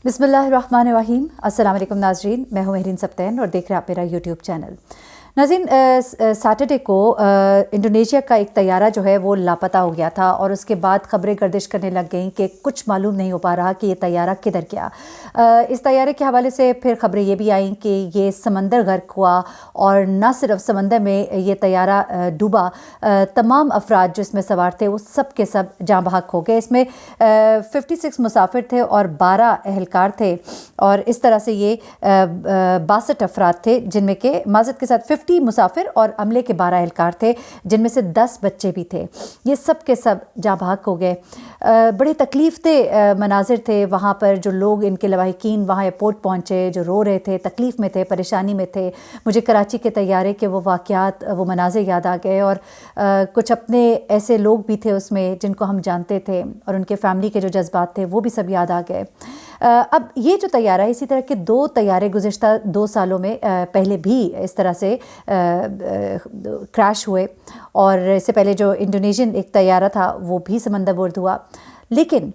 बिस्मिल्लाहिर्रहमानिर्रहीम। अस्सलाम वालेकुम नाज़रीन, मैं हूँ महरीन सब्तैन और देख रहे हैं आप मेरा यूट्यूब चैनल। नाज़रीन, सैटरडे को इंडोनेशिया का एक तैयारा जो है वो लापता हो गया था और उसके बाद ख़बरें गर्दिश करने लग गईं कि कुछ मालूम नहीं हो पा रहा कि ये तैयारा किधर गया। इस तैयारे के हवाले से फिर ख़बरें ये भी आईं कि ये समंदर गर्क हुआ और न सिर्फ समंदर में ये तैयारा डूबा, तमाम अफराद जो इसमें सवार थे वो सब के सब जाँ बहक हो गए। इसमें 56 मुसाफिर थे और 12 एहलकार थे और इस तरह से ये 62 अफराद थे, जिनमें के माज़रत के साथ 50 मुसाफिर और अमले के 12 एहलकार थे, जिनमें से 10 बच्चे भी थे। ये सब के सब जाँ बहक हो गए। बड़े तकलीफ़ मनाजिर थे वहाँ पर। जो लोग इनके लवाहिकीन वहाँ एयरपोर्ट पहुँचे, जो रो रहे थे, तकलीफ़ में थे, परेशानी में थे। मुझे कराची के तैयारे के वो वाक़यात, वो मनाजिर याद आ गए और कुछ अपने ऐसे लोग भी थे उसमें जिनको हम जानते थे और उनके फ़ैमिली के जो जज्बात थे वो भी सब याद आ गए। अब ये जो तैयारा है, इसी तरह के 2 तैयारे गुज़िश्ता 2 सालों में पहले भी इस तरह से क्रैश हुए और इससे पहले जो इंडोनेशियन एक तैयारा था वो भी समंदरबर्द हुआ। लेकिन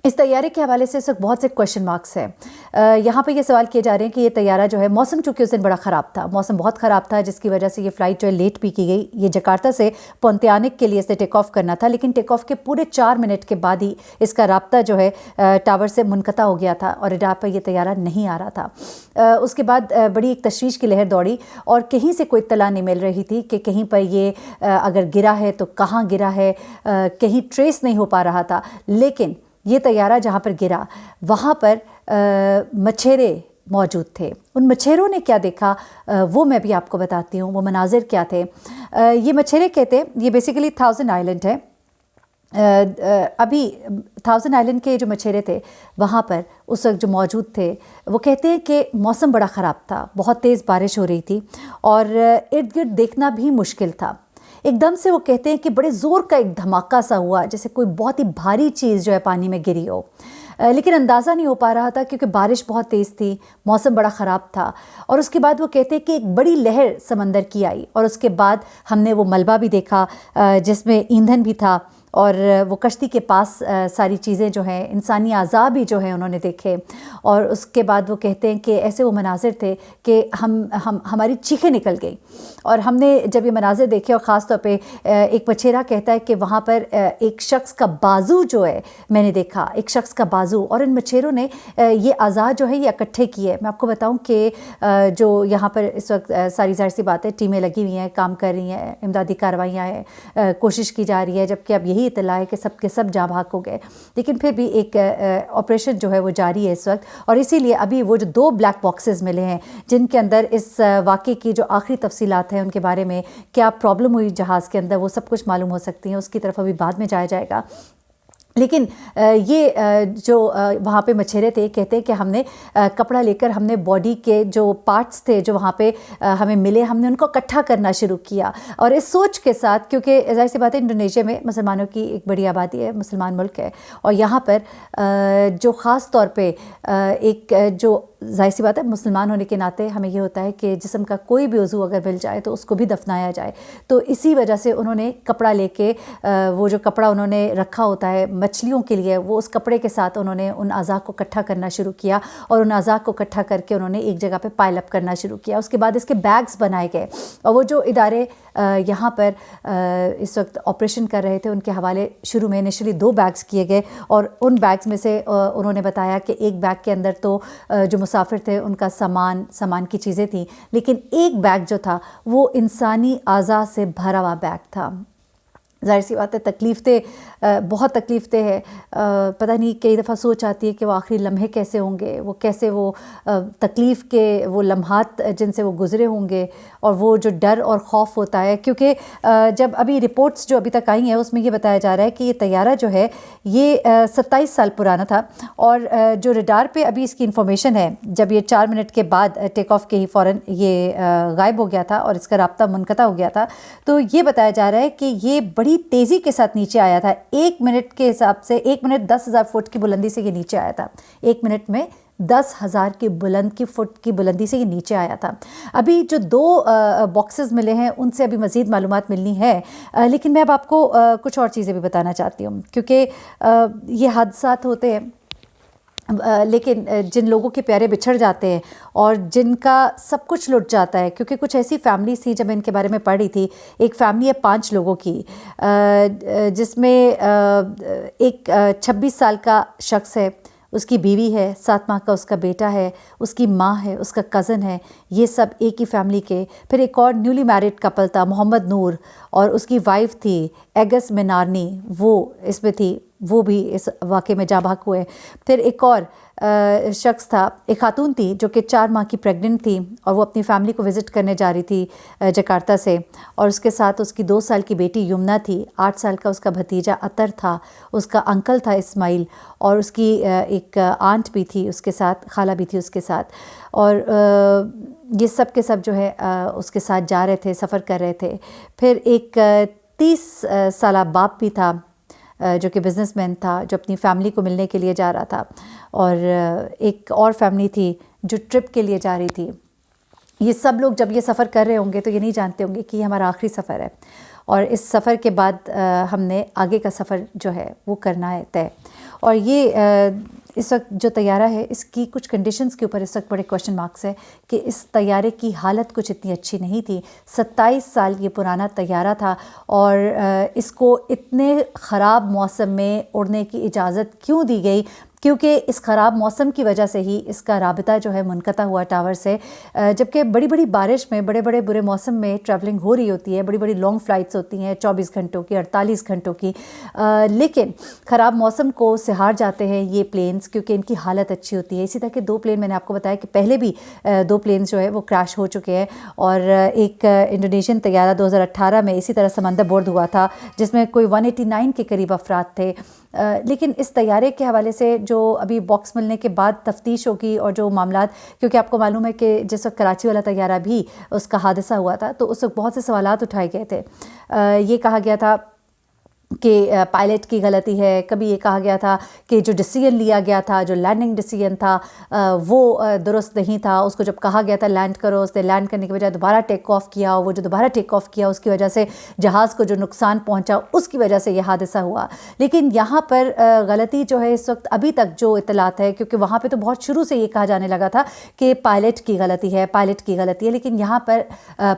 इस तैयारे के हवाले से इस वक्त बहुत से क्वेश्चन मार्क्स हैं। यहाँ पे ये सवाल किए जा रहे हैं कि ये तैयारा जो है, मौसम चूँकि उस दिन बड़ा ख़राब था, मौसम बहुत ख़राब था, जिसकी वजह से ये फ़्लाइट जो है लेट भी की गई। ये जकार्ता से पोंटियानिक के लिए इसे टेक ऑफ़ करना था, लेकिन टेक ऑफ़ के पूरे 4 मिनट के बाद ही इसका राब्ता जो है टावर से मुनक़ता हो गया था और रडार पर यह तैयारा नहीं आ रहा था। उसके बाद बड़ी एक तशवीश की लहर दौड़ी और कहीं से कोई इत्तला नहीं मिल रही थी कि कहीं पर ये अगर गिरा है तो कहाँ गिरा है, कहीं ट्रेस नहीं हो पा रहा था। लेकिन ये तैयारा जहाँ पर गिरा वहाँ पर मछेरे मौजूद थे। उन मछेरों ने क्या देखा वो मैं भी आपको बताती हूँ। वो मनाजिर क्या थे। ये मछेरे कहते हैं, ये बेसिकली 1000 आइलैंड है। अभी 1000 आइलैंड के जो मछेरे थे वहाँ पर उस वक्त जो मौजूद थे वो कहते हैं कि मौसम बड़ा ख़राब था, बहुत तेज़ बारिश हो रही थी और इर्द गिर्द देखना भी मुश्किल था। एकदम से वो कहते हैं कि बड़े ज़ोर का एक धमाका सा हुआ, जैसे कोई बहुत ही भारी चीज़ जो है पानी में गिरी हो, लेकिन अंदाज़ा नहीं हो पा रहा था क्योंकि बारिश बहुत तेज़ थी, मौसम बड़ा ख़राब था। और उसके बाद वो कहते हैं कि एक बड़ी लहर समंदर की आई और उसके बाद हमने वो मलबा भी देखा जिसमें ईंधन भी था और वो कश्ती के पास सारी चीज़ें जो हैं, इंसानी आज़ा भी जो हैं उन्होंने देखे। और उसके बाद वो कहते हैं कि ऐसे वो मनाजिर थे कि हमारी चीखें निकल गई और हमने जब ये मनाजिर देखे और ख़ास तौर पे एक मछेरा कहता है कि वहाँ पर एक शख्स का बाजू जो है मैंने देखा, एक शख्स का बाजू। और इन मछेरों ने ये आज़ा जो है ये इकट्ठे किए। मैं आपको बताऊँ कि जो यहाँ पर इस वक्त सारी ज़ाहिर सी बात है, टीमें लगी हुई हैं, काम कर रही हैं, इमदादी कार्रवाइयाँ हैं, कोशिश की जा रही है, जबकि अब यही इत्तला है कि सब के सब जाँ बहक हो गए। लेकिन फिर भी एक ऑपरेशन जो है वो जारी है इस वक्त और इसीलिए अभी वो जो 2 ब्लैक बॉक्सेस मिले हैं जिनके अंदर इस वाक़े की जो आखिरी तफसीलात हैं, उनके बारे में क्या प्रॉब्लम हुई जहाज़ के अंदर, वो सब कुछ मालूम हो सकती हैं। उसकी तरफ अभी बाद में जाया जाएगा। लेकिन ये जो वहाँ पे मछेरे थे कहते हैं कि हमने कपड़ा लेकर हमने बॉडी के जो पार्ट्स थे जो वहाँ पे हमें मिले, हमने उनको इकट्ठा करना शुरू किया और इस सोच के साथ, क्योंकि ज़ाहिर सी बात है इंडोनेशिया में मुसलमानों की एक बड़ी आबादी है, मुसलमान मुल्क है और यहाँ पर जो ख़ास तौर पे एक जो ज़ाहिर सी बात है मुसलमान होने के नाते हमें ये होता है कि जिस्म का कोई भी उज़ू अगर मिल जाए तो उसको भी दफनाया जाए। तो इसी वजह से उन्होंने कपड़ा लेके वो जो कपड़ा उन्होंने रखा होता है मछलियों के लिए, वो उस कपड़े के साथ उन्होंने उन अज़ा को इकट्ठा करना शुरू किया और उन अज़ा को इकट्ठा करके उन्होंने एक जगह पे पाइल अप करना शुरू किया। उसके बाद इसके बैग्स बनाए गए और वो जो इदारे यहाँ पर इस वक्त ऑपरेशन कर रहे थे उनके हवाले शुरू में इनिशियली 2 बैग्स किए गए और उन बैग्स में से उन्होंने बताया कि एक बैग के अंदर तो जो मुसाफिर थे उनका सामान की चीज़ें थी, लेकिन एक बैग जो था वो इंसानी आज़ा से भरा हुआ बैग था। ज़ाहिर सी बात है बहुत तकलीफ़ें हैं। पता नहीं कई दफ़ा सोच आती है कि वो आखिरी लम्हे कैसे होंगे, वो कैसे वो तकलीफ़ के वो लम्हात जिनसे वो गुज़रे होंगे और वो जो डर और ख़ौफ होता है। क्योंकि जब अभी रिपोर्ट्स जो अभी तक आई हैं उसमें ये बताया जा रहा है कि ये तैयारा जो है ये 27 साल पुराना था और जो रडार पे अभी इसकी इन्फॉर्मेशन है, जब ये 4 मिनट के बाद टेक ऑफ़ के ही फ़ौरन ये गायब हो गया था और इसका राब्ता मुनक़ता हो गया था, तो ये बताया जा रहा है कि ये बड़ी तेज़ी के साथ नीचे आया था। 1 मिनट के हिसाब से 1 मिनट 10,000 फुट की बुलंदी से ये नीचे आया था। 1 मिनट में 10,000 की फुट की बुलंदी से ये नीचे आया था। अभी जो 2 बॉक्सेस मिले हैं उनसे अभी मज़ीद मालूमात मिलनी है, लेकिन मैं अब आपको कुछ और चीज़ें भी बताना चाहती हूँ क्योंकि ये हादसात होते हैं लेकिन जिन लोगों के प्यारे बिछड़ जाते हैं और जिनका सब कुछ लुट जाता है, क्योंकि कुछ ऐसी फैमिलीज थी, जब मैं इनके बारे में पढ़ी थी, एक फैमिली है 5 लोगों की, जिसमें एक 26 साल का शख्स है, उसकी बीवी है, 7 माह का उसका बेटा है, उसकी माँ है, उसका कज़न है, ये सब एक ही फैमिली के। फिर एक और न्यूली मैरिड कपल था, मोहम्मद नूर, और उसकी वाइफ थी एगस मिनारनी, वो इसमें थी, वो भी इस वाक़े में जाँ बहक हुए। फिर एक और शख्स था, एक खातून थी जो कि 4 माह की प्रेग्नेंट थी, और वो अपनी फैमिली को विज़िट करने जा रही थी जकार्ता से, और उसके साथ उसकी 2 साल की बेटी यमुना थी, 8 साल का उसका भतीजा अतर था, उसका अंकल था इस्माइल, और उसकी एक आंट भी थी उसके साथ, खाला भी थी उसके साथ। और ये सब के सब जो है उसके साथ जा रहे थे, सफ़र कर रहे थे। फिर एक 30 साला बाप भी था जो कि बिज़नेसमैन था, जो अपनी फ़ैमिली को मिलने के लिए जा रहा था, और एक और फैमिली थी जो ट्रिप के लिए जा रही थी। ये सब लोग जब ये सफ़र कर रहे होंगे तो ये नहीं जानते होंगे कि ये हमारा आखिरी सफ़र है, और इस सफ़र के बाद हमने आगे का सफ़र जो है वो करना है तय। और ये इस वक्त जो तैयारा है, इसकी कुछ कंडीशंस के ऊपर इस वक्त बड़े क्वेश्चन मार्क्स है कि इस तैयारे की हालत कुछ इतनी अच्छी नहीं थी। 27 साल ये पुराना तैयारा था, और इसको इतने ख़राब मौसम में उड़ने की इजाज़त क्यों दी गई? क्योंकि इस ख़राब मौसम की वजह से ही इसका राबिता जो है मुनक़ता हुआ टावर से। जबकि बड़ी बड़ी बारिश में, बड़े बड़े बुरे मौसम में ट्रैवलिंग हो रही होती है, बड़ी बड़ी लॉन्ग फ़्लाइट्स होती हैं 24 घंटों की, 48 घंटों की, लेकिन ख़राब मौसम को सहार जाते हैं ये प्लेन्स, क्योंकि इनकी हालत अच्छी होती है। इसी तरह के 2 प्लेन मैंने आपको बताया कि पहले भी 2 प्लेन्स जो है वो क्रैश हो चुके हैं, और एक इंडोनेशियन तैयारा 2018 में इसी तरह समंदर बोर्ड हुआ था, जिसमें कोई 189 के करीब अफराद थे। लेकिन इस तैयारे के हवाले से जो अभी बॉक्स मिलने के बाद तफ्तीश होगी, और जो मामलात, क्योंकि आपको मालूम है कि जिस वक्त कराची वाला तैयारा भी उसका हादसा हुआ था, तो उस वक्त बहुत से सवालात उठाए गए थे। ये कहा गया था कि पायलट की गलती है, कभी ये कहा गया था कि जो डिसीजन लिया गया था, जो लैंडिंग डिसीजन था वो दुरुस्त नहीं था। उसको जब कहा गया था लैंड करो, उसने लैंड करने की बजाय दोबारा टेक ऑफ़ किया, और वो जो दोबारा टेक ऑफ़ किया उसकी वजह से जहाज़ को जो नुकसान पहुंचा, उसकी वजह से यह हादसा हुआ। लेकिन यहाँ पर गलती जो है इस वक्त अभी तक जो इतलात है, क्योंकि वहाँ पर तो बहुत शुरू से ये कहा जाने लगा था कि पायलट की गलती है, पायलट की गलती है, लेकिन यहाँ पर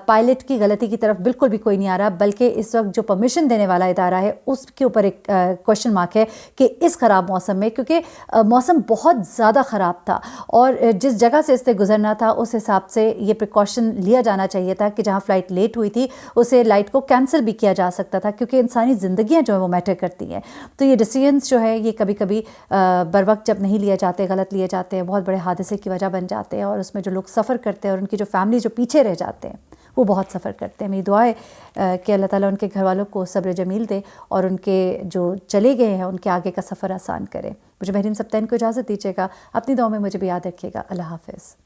पायलट की गलती की तरफ बिल्कुल भी कोई नहीं आ रहा, बल्कि इस वक्त जो परमिशन देने वाला इदारा है उसके ऊपर एक क्वेश्चन मार्क है कि इस ख़राब मौसम में, क्योंकि मौसम बहुत ज़्यादा ख़राब था, और जिस जगह से इससे गुजरना था उस हिसाब से ये प्रिकॉशन लिया जाना चाहिए था कि जहाँ फ़्लाइट लेट हुई थी उसे लाइट को कैंसिल भी किया जा सकता था, क्योंकि इंसानी ज़िंदगियाँ जो है वो मैटर करती हैं। तो ये डिसीजंस जो है ये कभी कभी बर वक्त जब नहीं लिए जाते, गलत लिए जाते हैं, बहुत बड़े हादसे की वजह बन जाते हैं, और उसमें जो लोग सफ़र करते हैं और उनकी जो फैमिली जो पीछे रह जाते हैं वो बहुत सफ़र करते हैं। मेरी दुआ है कि अल्लाह ताला उनके घर वालों को सब्र जमील दे, और उनके जो चले गए हैं उनके आगे का सफ़र आसान करे। मुझे महरीन सप्तान को इजाज़त दीजिएगा, अपनी दुआ में मुझे भी याद रखिएगा। अल्लाह हाफ़िज़।